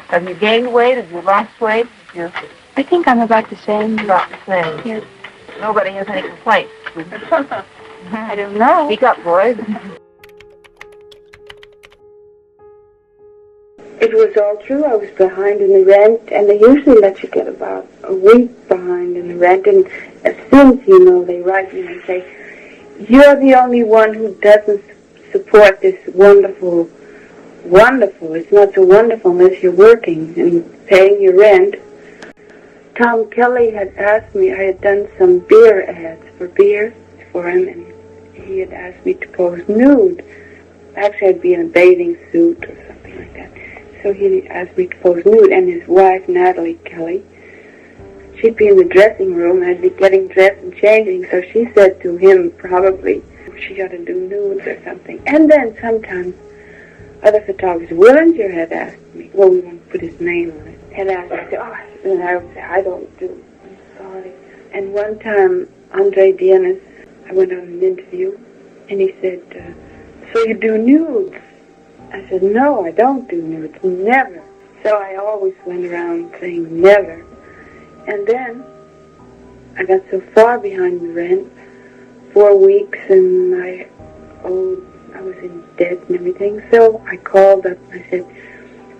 Have you gained weight? Have you lost weight? I think I'm about the same. About the same. Yes. Nobody has any complaints. I don't know. Speak up, boys. It was all true. I was behind in the rent, and they usually let you get about a week behind in the rent. And as soon as you know, they write me and say, "You're the only one who doesn't support this wonderful. It's not so wonderful unless you're working and paying your rent." Tom Kelly had asked me. I had done some beer ads for beer for him, and he had asked me to pose nude. Actually, I'd be in a bathing suit or something like that. So he asked me to pose nude, and his wife, Natalie Kelly, she'd be in the dressing room, and I'd be getting dressed and changing, so she said to him, probably, she ought to do nudes or something. And then sometimes other photographers, Willinger had asked me, well, we won't put his name on it, had asked me, and I would say, I don't do, I'm sorry. And one time, Andre Dienes, I went on an interview, and he said, so you do nudes? I said, no, I don't do nudes, never. So I always went around saying never. And then I got so far behind the rent, 4 weeks, and I was in debt and everything. So I called up and I said,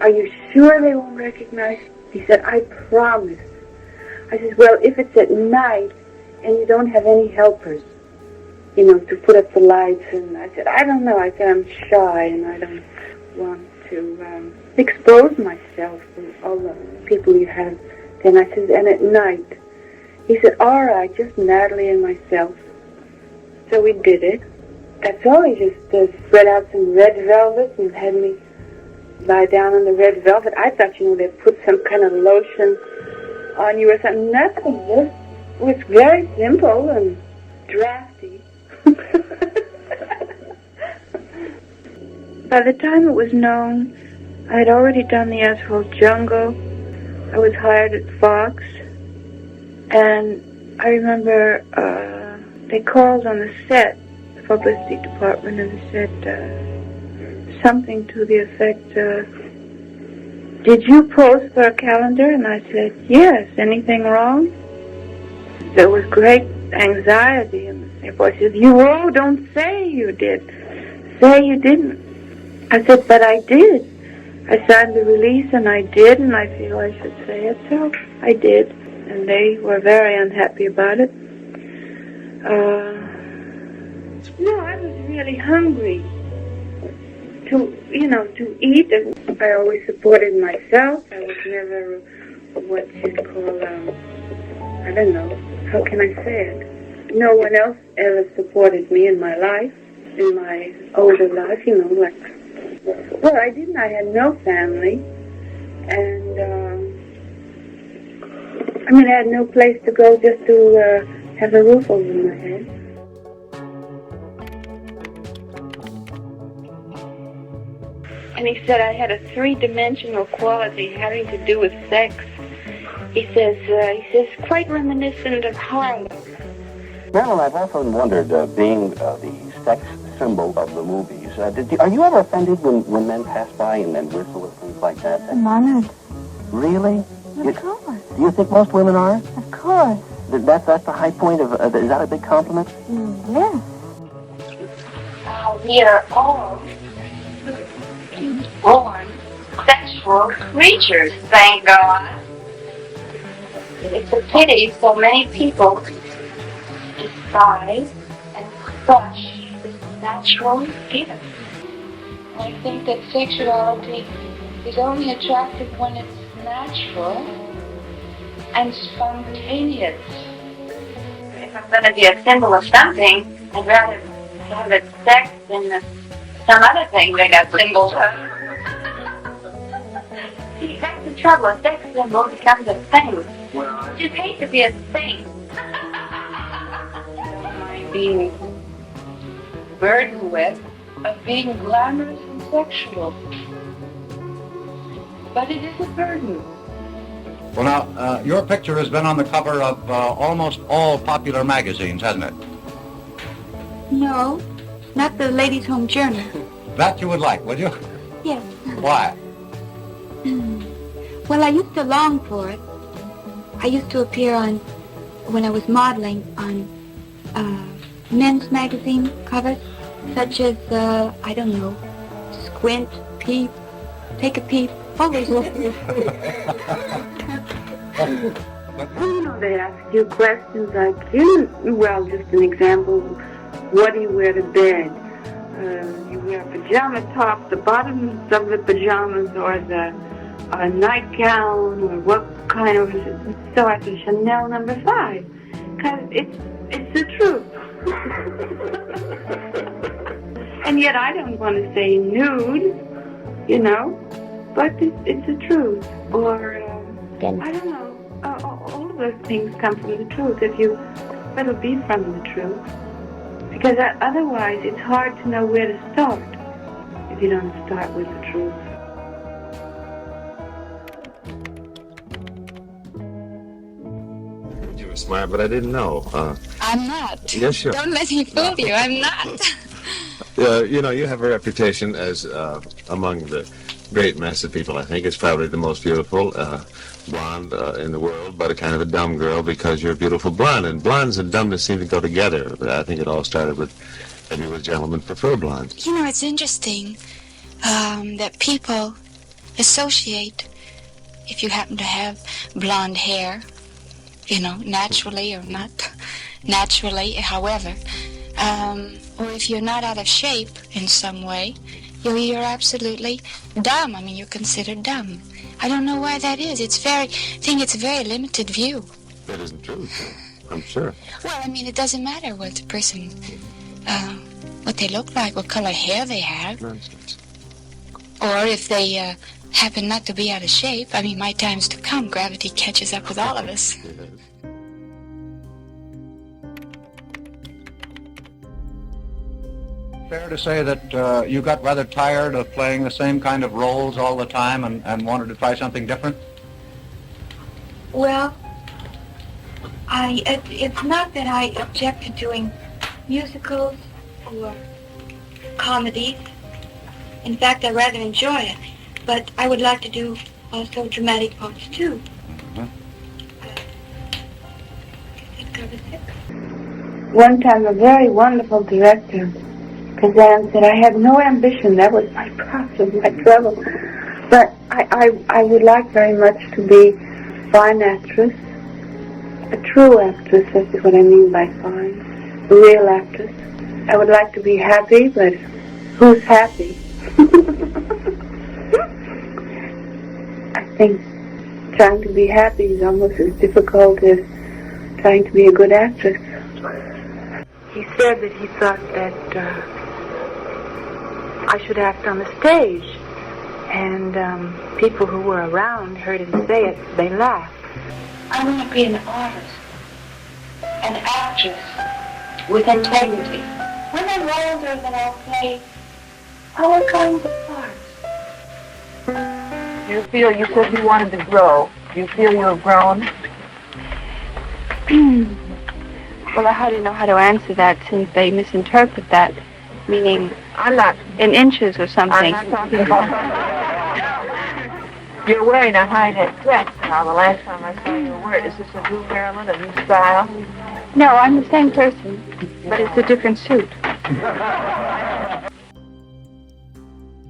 are you sure they won't recognize? He said, I promise. I said, well, if it's at night and you don't have any helpers, to put up the lights. And I said, I don't know. I said, I'm shy and I don't want to expose myself to all the people you have. And I said, and at night. He said, all right, just Natalie and myself. So we did it. That's all. He just spread out some red velvet and had me lie down on the red velvet. I thought, they'd put some kind of lotion on you or something. Nothing. It was very simple and drafty. By the time it was known, I had already done the Asphalt Jungle. I was hired at Fox, and I remember they called on the set, the publicity department, and they said something to the effect, did you pose for a calendar? And I said, yes. Anything wrong? There was great anxiety, and the voice said, don't say you did. Say you didn't. I said, but I did. I signed the release, and I did, and I feel I should say it, so I did. And they were very unhappy about it. No, I was really hungry to eat. I always supported myself. I was never what you'd call, I don't know, how can I say it? No one else ever supported me in my life, in my older life, well, I didn't. I had no family, and I had no place to go just to have a roof over my head. And he said I had a three-dimensional quality having to do with sex. He says quite reminiscent of Harlem. Marilyn, I've often wondered, being the sex symbol of the movies, are you ever offended when men pass by and whistle or things like that? I'm honored. Really? Of course. Do you think most women are? Of course. That's the high point of, is that a big compliment? Yes. We are all born sexual creatures, thank God. It's a pity so many people despise and crush this natural gift. I think that sexuality is only attractive when it's natural and spontaneous. If I'm going to be a symbol of something, I'd rather have it sex than some other thing they got symbols of. See, that's the trouble. A sex symbol becomes a thing. You just hate to be a thing. Being burdened with of being glamorous and sexual. But it is a burden. Well, now, your picture has been on the cover of almost all popular magazines, hasn't it? No, not the Ladies' Home Journal. That you would like, would you? Yes. Why? Well, I used to long for it. I used to appear when I was modeling on men's magazine covers, such as, I don't know, Squint, Peep, Take a Peep, all those little They ask you questions like, well, just an example, what do you wear to bed? You wear pajama tops, the bottoms of the pajamas, or a nightgown, or what kind of... So I said, Chanel No. 5, because it's the truth. And yet I don't want to say nude, but it's the truth. Or, I don't know. All of those things come from the truth if you let it be from the truth. Because otherwise it's hard to know where to start if you don't start with the truth. You were smart, but I didn't know. I'm not. Yes, sure. Don't let me fool you. I'm not. You have a reputation as among the great mass of people, I think, is probably the most beautiful blonde in the world, but a kind of a dumb girl because you're a beautiful blonde. And blondes and dumbness seem to go together. But I think it all started with maybe with gentlemen prefer blondes. It's interesting that people associate, if you happen to have blonde hair, naturally or not naturally, however, or if you're not out of shape in some way, you're absolutely dumb. I mean, you're considered dumb. I don't know why that is. I think it's a very limited view. That isn't true, I'm sure. Well, I mean, it doesn't matter what the person, what they look like, what color hair they have. Nonsense. Or if they happen not to be out of shape. I mean, my time's to come. Gravity catches up with all of us. Yes. Fair to say that you got rather tired of playing the same kind of roles all the time and wanted to try something different? Well, it's not that I object to doing musicals or comedies. In fact, I rather enjoy it. But I would like to do also dramatic parts too. That covers it. One time, a very wonderful director, Kazan, said, I had no ambition. That was my problem, my trouble. But I would like very much to be a fine actress, a true actress, that's what I mean by fine, a real actress. I would like to be happy, but who's happy? I think trying to be happy is almost as difficult as trying to be a good actress. He said that he thought that I should act on the stage, and people who were around heard him say it, they laughed. I want to be an artist, an actress with integrity. When I'm older, then I'll play all kinds of parts. You said you wanted to grow. Do you feel you have grown? Well, I hardly know how to answer that since they misinterpret that, meaning I'm not. in inches or something. I'm not talking about. You're wearing a high-neck dress now. The last time I saw you wear it, is this a new Marilyn, a new style? No, I'm the same person, but it's a different suit.